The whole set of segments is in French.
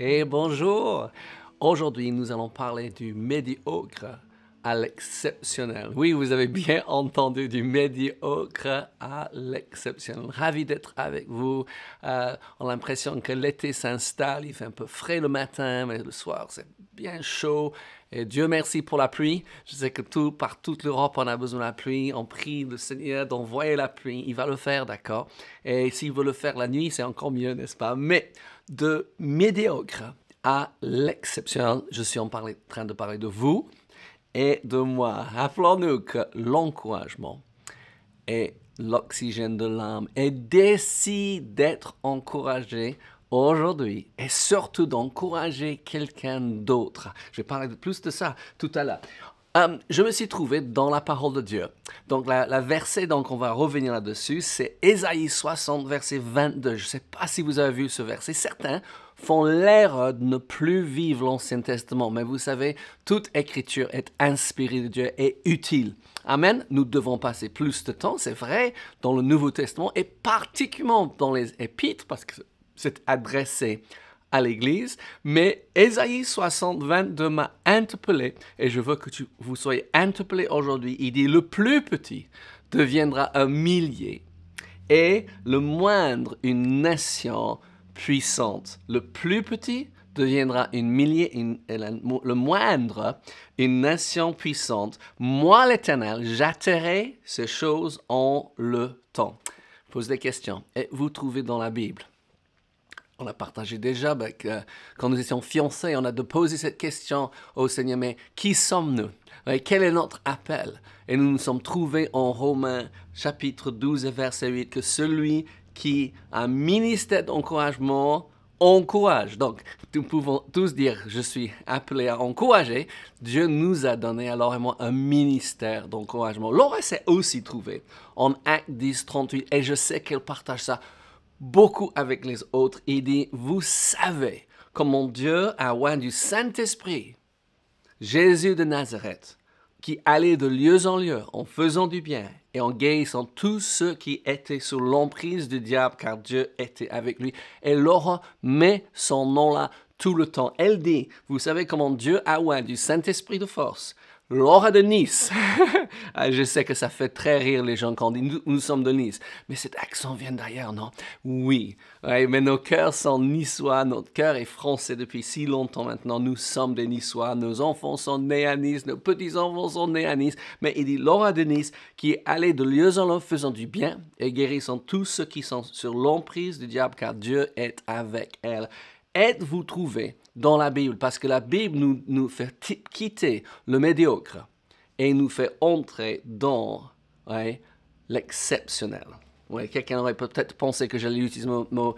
Et bonjour! Aujourd'hui, nous allons parler du médiocre à l'exceptionnel. Oui, vous avez bien entendu, du médiocre à l'exceptionnel. Ravi d'être avec vous. On a l'impression que l'été s'installe, il fait un peu frais le matin, mais le soir, c'est bien chaud. Et Dieu merci pour la pluie. Je sais que par toute l'Europe, on a besoin de la pluie. On prie le Seigneur d'envoyer la pluie. Il va le faire, d'accord? Et s'il veut le faire la nuit, c'est encore mieux, n'est-ce pas? Mais de médiocre à l'exceptionnel, je suis en train de parler de vous et de moi. Rappelons-nous que l'encouragement est l'oxygène de l'âme et décide d'être encouragé aujourd'hui et surtout d'encourager quelqu'un d'autre. Je vais parler de plus de ça tout à l'heure. Je me suis trouvé dans la parole de Dieu. Donc, la verset, donc on va revenir là-dessus, c'est Ésaïe 60, verset 22. Je ne sais pas si vous avez vu ce verset. Certains font l'erreur de ne plus vivre l'Ancien Testament. Mais vous savez, toute écriture est inspirée de Dieu et utile. Amen. Nous devons passer plus de temps, c'est vrai, dans le Nouveau Testament et particulièrement dans les Épîtres, parce que c'est adressé à l'Église, mais Ésaïe 60, 22 m'a interpellé, et je veux que vous soyez interpellés aujourd'hui. Il dit, le plus petit deviendra un millier, et le moindre une nation puissante. Le plus petit deviendra une millier, le moindre une nation puissante. Moi, l'Éternel, j'atterrai ces choses en le temps. Je pose des questions. Et vous trouvez dans la Bible? On a partagé déjà quand nous étions fiancés, on a posé cette question au Seigneur, mais qui sommes-nous? Quel est notre appel? Et nous nous sommes trouvés en Romains chapitre 12 verset 8 que celui qui a un ministère d'encouragement encourage. Donc, nous pouvons tous dire, je suis appelé à encourager. Dieu nous a donné alors et moi un ministère d'encouragement. Laura s'est aussi trouvée en Actes 10, 38 et je sais qu'elle partage ça beaucoup avec les autres. Il dit, vous savez comment Dieu a oint du Saint-Esprit Jésus de Nazareth, qui allait de lieu en lieu en faisant du bien et en guérissant tous ceux qui étaient sous l'emprise du diable, car Dieu était avec lui. Et Laura met son nom là tout le temps. Elle dit, vous savez comment Dieu a oint du Saint-Esprit de force Laura de Nice. Je sais que ça fait très rire les gens quand on dit nous sommes de Nice. Mais cet accent vient d'ailleurs, non? Oui. Ouais, mais nos cœurs sont niçois. Notre cœur est français depuis si longtemps maintenant. Nous sommes des Niçois. Nos enfants sont nés à Nice. Nos petits-enfants sont nés à Nice. Mais il dit Laura de Nice qui est allée de lieu en lieu faisant du bien et guérissant tous ceux qui sont sur l'emprise du diable car Dieu est avec elle. Êtes-vous trouvé dans la Bible? Parce que la Bible nous fait quitter le médiocre et nous fait entrer dans l'exceptionnel. Quelqu'un aurait peut-être pensé que j'allais utiliser le mot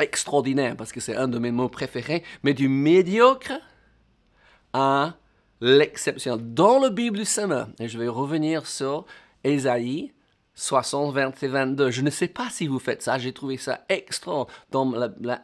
extraordinaire parce que c'est un de mes mots préférés, mais du médiocre à l'exceptionnel. Dans la Bible du Seigneur, et je vais revenir sur Ésaïe 60, 20 et 22. Je ne sais pas si vous faites ça. J'ai trouvé ça extra. Dans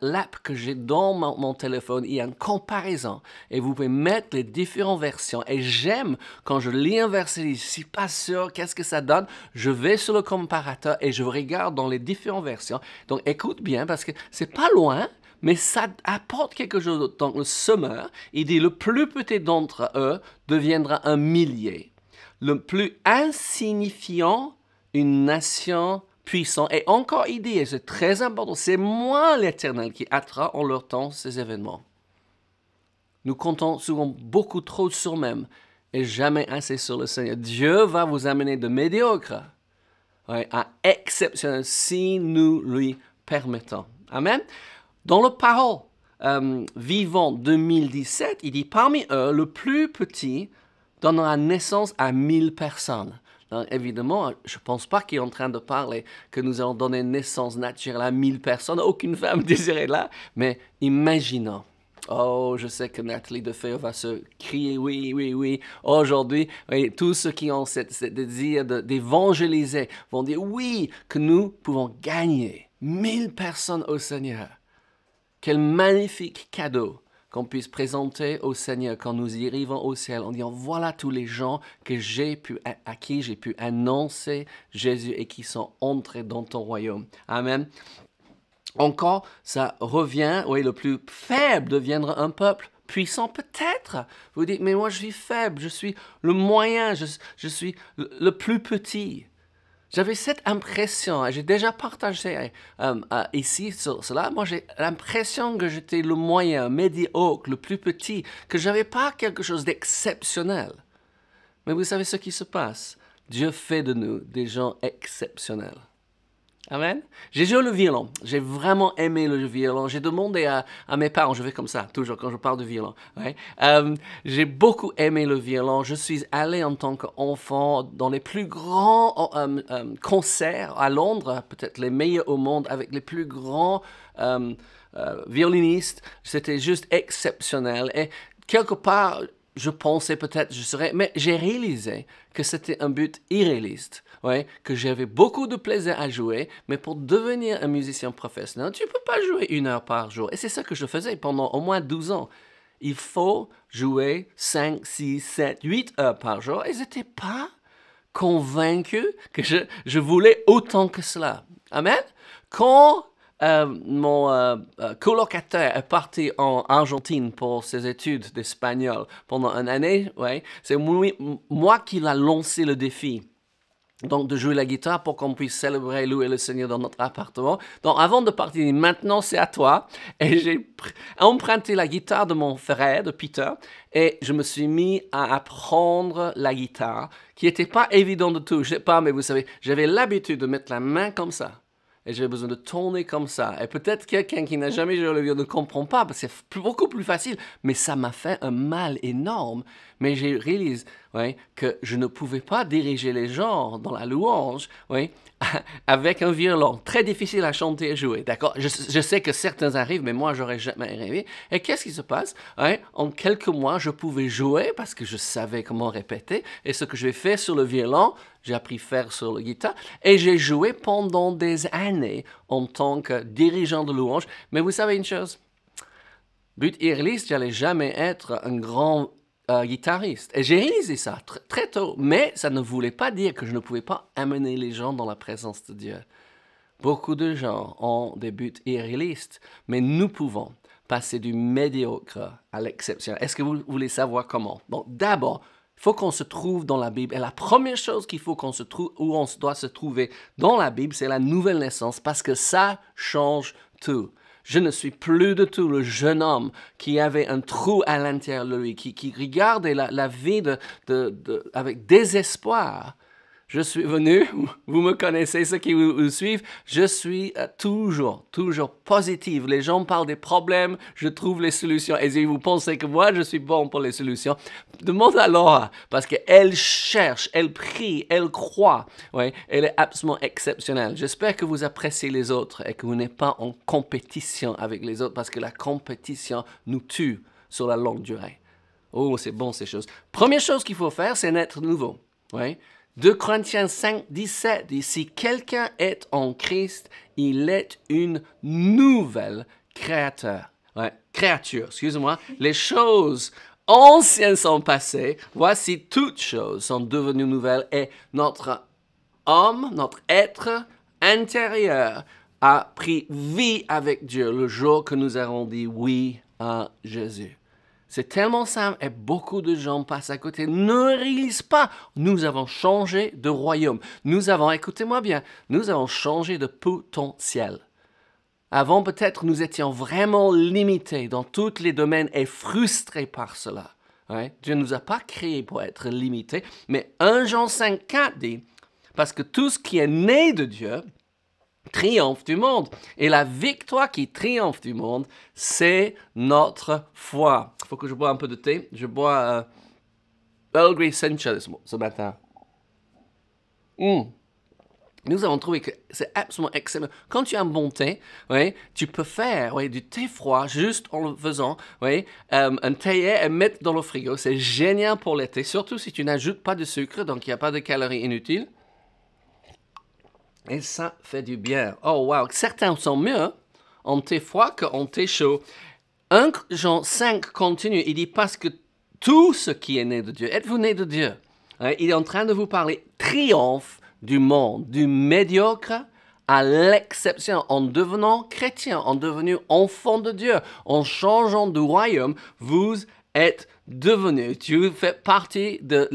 l'app que j'ai dans mon téléphone, il y a une comparaison. Et vous pouvez mettre les différentes versions. Et j'aime quand je lis un verset, je ne suis pas sûr qu'est-ce que ça donne. Je vais sur le comparateur et je regarde dans les différentes versions. Donc écoute bien parce que c'est pas loin. Mais ça apporte quelque chose. Donc le semeur, il dit le plus petit d'entre eux deviendra un millier. Le plus insignifiant, une nation puissante. Et encore, il dit, et c'est très important, c'est moi l'Éternel qui attra en leur temps ces événements. Nous comptons souvent beaucoup trop sur nous-mêmes et jamais assez sur le Seigneur. Dieu va vous amener de médiocre à exceptionnel si nous lui permettons. Amen. Dans le parole Vivant 2017, il dit, parmi eux, le plus petit donnera naissance à 1000 personnes. Donc, évidemment, je ne pense pas qu'il est en train de parler que nous allons donner naissance naturelle à 1000 personnes. Aucune femme désirée là. Mais imaginons. Oh, je sais que Nathalie Defeo va se crier oui, oui, oui. Aujourd'hui, oui, tous ceux qui ont ce désir d'évangéliser vont dire oui, que nous pouvons gagner 1000 personnes au Seigneur. Quel magnifique cadeau qu'on puisse présenter au Seigneur quand nous y arrivons au ciel en disant voilà tous les gens à qui j'ai pu annoncer Jésus et qui sont entrés dans ton royaume. Amen. Encore, ça revient, oui, le plus faible deviendra un peuple puissant, peut-être. Vous dites, mais moi je suis faible, je suis le moyen, je suis le plus petit. J'avais cette impression, et j'ai déjà partagé ici sur cela, moi j'ai l'impression que j'étais le moyen, médiocre, le plus petit, que je n'avais pas quelque chose d'exceptionnel. Mais vous savez ce qui se passe? Dieu fait de nous des gens exceptionnels. Amen. J'ai joué le violon. J'ai vraiment aimé le violon. J'ai demandé à mes parents, je fais comme ça, toujours quand je parle de violon. Ouais. J'ai beaucoup aimé le violon. Je suis allé en tant qu'enfant dans les plus grands concerts à Londres, peut-être les meilleurs au monde, avec les plus grands violonistes. C'était juste exceptionnel. Et quelque part, je pensais peut-être je serais, mais j'ai réalisé que c'était un but irréaliste, ouais, que j'avais beaucoup de plaisir à jouer, mais pour devenir un musicien professionnel, tu ne peux pas jouer 1 heure par jour. Et c'est ça que je faisais pendant au moins 12 ans. Il faut jouer 5, 6, 7, 8 heures par jour. Et je n'étais pas convaincu que je voulais autant que cela. Amen. Quand mon colocataire est parti en Argentine pour ses études d'espagnol pendant 1 année, ouais, c'est moi qui l'a lancé le défi. Donc, de jouer la guitare pour qu'on puisse célébrer, louer le Seigneur dans notre appartement. Donc, avant de partir, maintenant c'est à toi. Et j'ai emprunté la guitare de mon frère, de Peter, et je me suis mis à apprendre la guitare, qui n'était pas évident du tout. Je sais pas, mais vous savez, j'avais l'habitude de mettre la main comme ça. Et j'avais besoin de tourner comme ça. Et peut-être quelqu'un qui n'a jamais joué le violon ne comprend pas, parce que c'est beaucoup plus facile. Mais ça m'a fait un mal énorme. Mais j'ai réalisé que je ne pouvais pas diriger les gens dans la louange avec un violon. Très difficile à chanter et jouer, d'accord? Je sais que certains arrivent, mais moi, j'aurais jamais arrivé. Et qu'est-ce qui se passe? En quelques mois, je pouvais jouer parce que je savais comment répéter. Et ce que j'ai fait sur le violon, j'ai appris à faire sur la guitare. Et j'ai joué pendant des années en tant que dirigeant de louange. Mais vous savez une chose? But irréaliste, j'allais jamais être un grand guitariste. Et j'ai réalisé ça très tôt, mais ça ne voulait pas dire que je ne pouvais pas amener les gens dans la présence de Dieu. Beaucoup de gens ont des buts irréalistes, mais nous pouvons passer du médiocre à l'exceptionnel. Est-ce que vous voulez savoir comment? Bon, d'abord, il faut qu'on se trouve dans la Bible. Et la première chose qu'il faut qu'on se trouve, où on doit se trouver dans la Bible, c'est la nouvelle naissance, parce que ça change tout. Je ne suis plus du tout le jeune homme qui avait un trou à l'intérieur de lui, qui regardait la vie avec désespoir. Je suis venu, vous me connaissez, ceux qui vous suivent, je suis toujours positif. Les gens parlent des problèmes, je trouve les solutions. Et si vous pensez que moi, je suis bon pour les solutions, demande à Laura, parce qu'elle cherche, elle prie, elle croit. Ouais, elle est absolument exceptionnelle. J'espère que vous appréciez les autres et que vous n'êtes pas en compétition avec les autres, parce que la compétition nous tue sur la longue durée. Oh, c'est bon ces choses. Première chose qu'il faut faire, c'est naître nouveau. Ouais. 2 Corinthiens 5, 17 dit, si quelqu'un est en Christ, il est une nouvelle créature. Excusez-moi. Les choses anciennes sont passées, voici toutes choses sont devenues nouvelles et notre homme, notre être intérieur a pris vie avec Dieu le jour que nous avons dit oui à Jésus. C'est tellement simple et beaucoup de gens passent à côté, ne réalisent pas. Nous avons changé de royaume. Nous avons, écoutez-moi bien, nous avons changé de potentiel. Avant, peut-être, nous étions vraiment limités dans tous les domaines et frustrés par cela. Dieu ne nous a pas créés pour être limités, mais 1 Jean 5, 4 dit, parce que tout ce qui est né de Dieu triomphe du monde. Et la victoire qui triomphe du monde, c'est notre foi. Il faut que je bois un peu de thé. Je bois Earl Grey Sencha ce matin. Nous avons trouvé que c'est absolument excellent. Quand tu as un bon thé, tu peux faire du thé froid juste en le faisant, un théier et mettre dans le frigo. C'est génial pour l'été, surtout si tu n'ajoutes pas de sucre, donc il n'y a pas de calories inutiles. Et ça fait du bien. Oh, wow. Certains sont mieux en thé froid qu'en thé chaud. 1 Jean 5 continue. Il dit, parce que tout ce qui est né de Dieu, êtes-vous né de Dieu? Il est en train de vous parler, triomphe du monde, du médiocre à l'exception, en devenant chrétien, en devenant enfant de Dieu, en changeant de royaume, vous êtes devenu. Tu fais partie de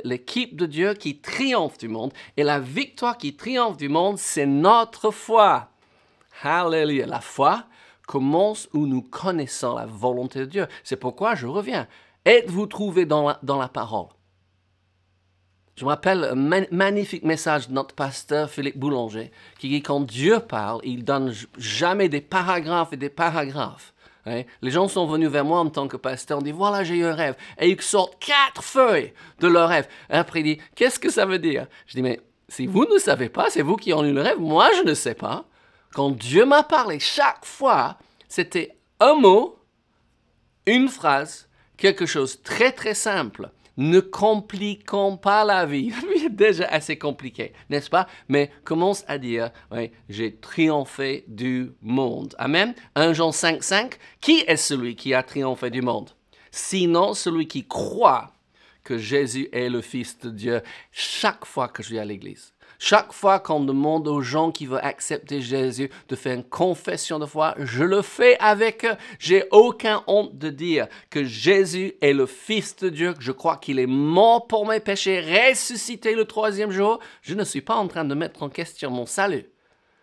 l'équipe de Dieu qui triomphe du monde. Et la victoire qui triomphe du monde, c'est notre foi. Alléluia. La foi commence où nous connaissons la volonté de Dieu. C'est pourquoi je reviens. Êtes-vous trouvé dans la parole? Je me rappelle un magnifique message de notre pasteur Philippe Boulanger qui dit quand Dieu parle, il ne donne jamais des paragraphes et des paragraphes. Hein? Les gens sont venus vers moi en tant que pasteur, on dit voilà j'ai eu un rêve. Et ils sortent 4 feuilles de leur rêve. Et après il dit qu'est-ce que ça veut dire? Je dis mais si vous ne savez pas, c'est vous qui avez eu le rêve, moi je ne sais pas. Quand Dieu m'a parlé, chaque fois, c'était un mot, une phrase, quelque chose de très très simple. Ne compliquons pas la vie. La vie est déjà assez compliquée, n'est-ce pas? Mais commence à dire, oui, j'ai triomphé du monde. Amen. 1 Jean 5,5, qui est celui qui a triomphé du monde? Sinon, celui qui croit que Jésus est le Fils de Dieu chaque fois que je vais à l'église. Chaque fois qu'on demande aux gens qui veulent accepter Jésus de faire une confession de foi, je le fais avec eux. J'ai aucune honte de dire que Jésus est le Fils de Dieu, que je crois qu'il est mort pour mes péchés, ressuscité le 3e jour. Je ne suis pas en train de mettre en question mon salut.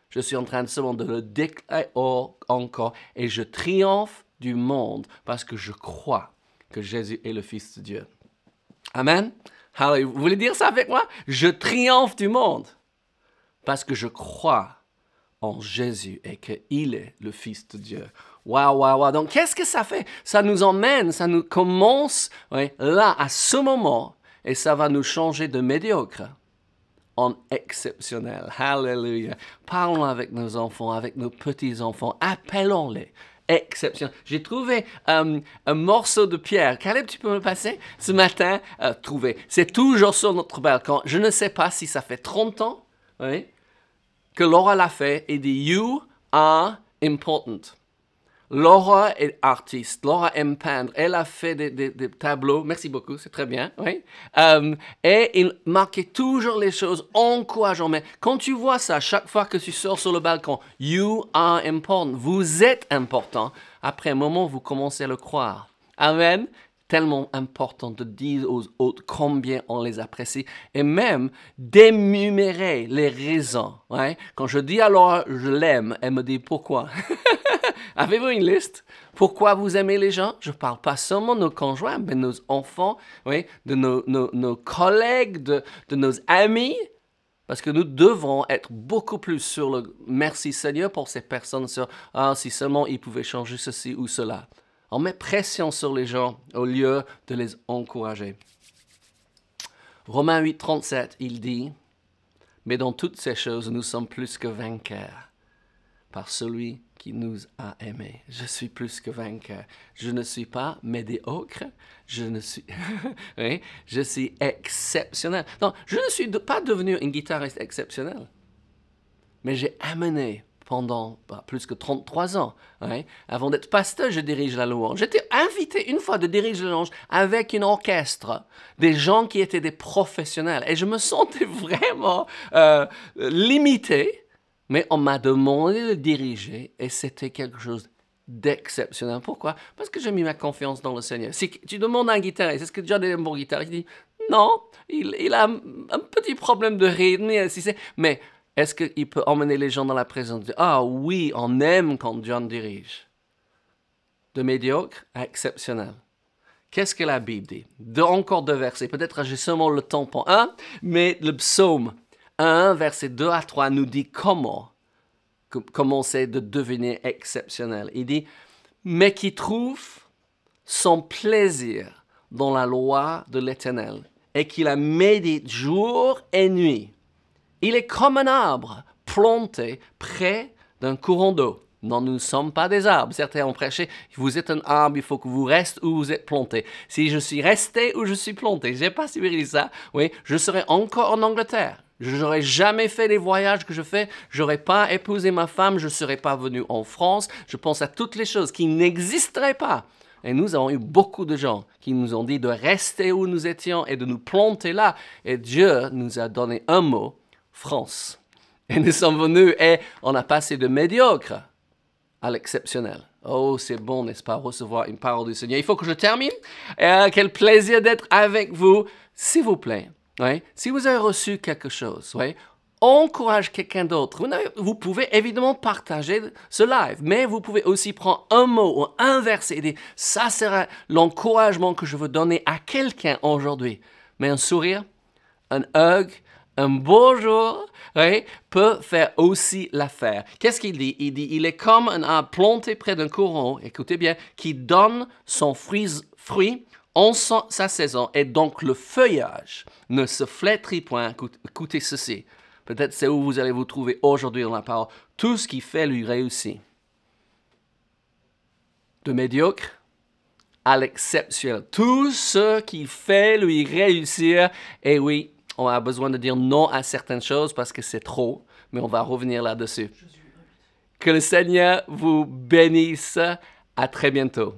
Je suis en train seulement de le déclarer encore et je triomphe du monde parce que je crois que Jésus est le Fils de Dieu. Amen. Allez, vous voulez dire ça avec moi? Je triomphe du monde parce que je crois en Jésus et qu'il est le Fils de Dieu. Waouh, waouh, waouh. Donc, qu'est-ce que ça fait? Ça nous emmène, ça nous commence là, à ce moment, et ça va nous changer de médiocre en exceptionnel. Alléluia. Parlons avec nos enfants, avec nos petits-enfants, appelons-les. Exceptionnel. J'ai trouvé un morceau de pierre. Caleb, tu peux me le passer? Ce matin, trouvé. C'est toujours sur notre balcon. Je ne sais pas si ça fait 30 ans que Laura l'a fait et dit « You are important ». Laura est artiste, Laura aime peindre, elle a fait des tableaux, merci beaucoup, c'est très bien, oui. Et il marquait toujours les choses encourageantes. Mais quand tu vois ça, chaque fois que tu sors sur le balcon, you are important, vous êtes important, après un moment, vous commencez à le croire. Amen. Tellement important de dire aux autres combien on les apprécie et même d'énumérer les raisons. Ouais? Quand je dis alors je l'aime, elle me dit pourquoi. Avez-vous une liste? Pourquoi vous aimez les gens? Je ne parle pas seulement de nos conjoints, mais de nos enfants, oui, de nos collègues, de nos amis. Parce que nous devons être beaucoup plus sur le merci Seigneur pour ces personnes sur si seulement ils pouvaient changer ceci ou cela. On met pression sur les gens au lieu de les encourager. Romains 8, 37, il dit « Mais dans toutes ces choses, nous sommes plus que vainqueurs par celui qui nous a aimés. » Je suis plus que vainqueur. Je ne suis pas médiocre. Oui, je suis exceptionnel. Non, je ne suis pas devenu un guitariste exceptionnel. Mais j'ai amené pendant plus que 33 ans. Avant d'être pasteur, je dirige la louange. J'étais invité une fois de diriger la louange avec un orchestre, des gens qui étaient des professionnels. Et je me sentais vraiment limité, mais on m'a demandé de diriger et c'était quelque chose d'exceptionnel. Pourquoi? Parce que j'ai mis ma confiance dans le Seigneur. Si tu demandes à un guitariste, est-ce que John est un bon guitariste? Il dit, non, il a un petit problème de rythme, mais est-ce qu'il peut emmener les gens dans la présence de Dieu? Ah oui, on aime quand John dirige. De médiocre à exceptionnel. Qu'est-ce que la Bible dit? Encore 2 versets. Peut-être j'ai seulement le temps pour un, mais le psaume 1, verset 2 à 3 nous dit comment c'est de devenir exceptionnel. Il dit, mais qui trouve son plaisir dans la loi de l'Éternel et qui la médite jour et nuit. Il est comme un arbre planté près d'un courant d'eau. Non, nous ne sommes pas des arbres. Certains ont prêché, vous êtes un arbre, il faut que vous restez où vous êtes planté. Si je suis resté où je suis planté, je n'ai pas suivi ça, oui, je serais encore en Angleterre. Je n'aurais jamais fait les voyages que je fais. Je n'aurais pas épousé ma femme. Je ne serais pas venu en France. Je pense à toutes les choses qui n'existeraient pas. Et nous avons eu beaucoup de gens qui nous ont dit de rester où nous étions et de nous planter là. Et Dieu nous a donné un mot, France. Et nous sommes venus et on a passé de médiocre à l'exceptionnel. Oh, c'est bon, n'est-ce pas, recevoir une parole du Seigneur. Il faut que je termine. Quel plaisir d'être avec vous. S'il vous plaît, ouais, si vous avez reçu quelque chose, ouais, encourage quelqu'un d'autre. Vous pouvez évidemment partager ce live, mais vous pouvez aussi prendre un mot ou un verset et dire, ça sera l'encouragement que je veux donner à quelqu'un aujourd'hui. Mais un sourire, un hug, un bonjour, ouais, peut faire aussi l'affaire. Qu'est-ce qu'il dit? Il dit, il est comme un arbre planté près d'un courant, écoutez bien, qui donne son fruit en sa saison, et donc le feuillage ne se flétrit point. Écoutez ceci. Peut-être c'est où vous allez vous trouver aujourd'hui dans la parole. Tout ce qui fait lui réussit. De médiocre à l'exceptionnel. Tout ce qui fait lui réussir. Et oui, on a besoin de dire non à certaines choses parce que c'est trop. Mais on va revenir là-dessus. Que le Seigneur vous bénisse. À très bientôt.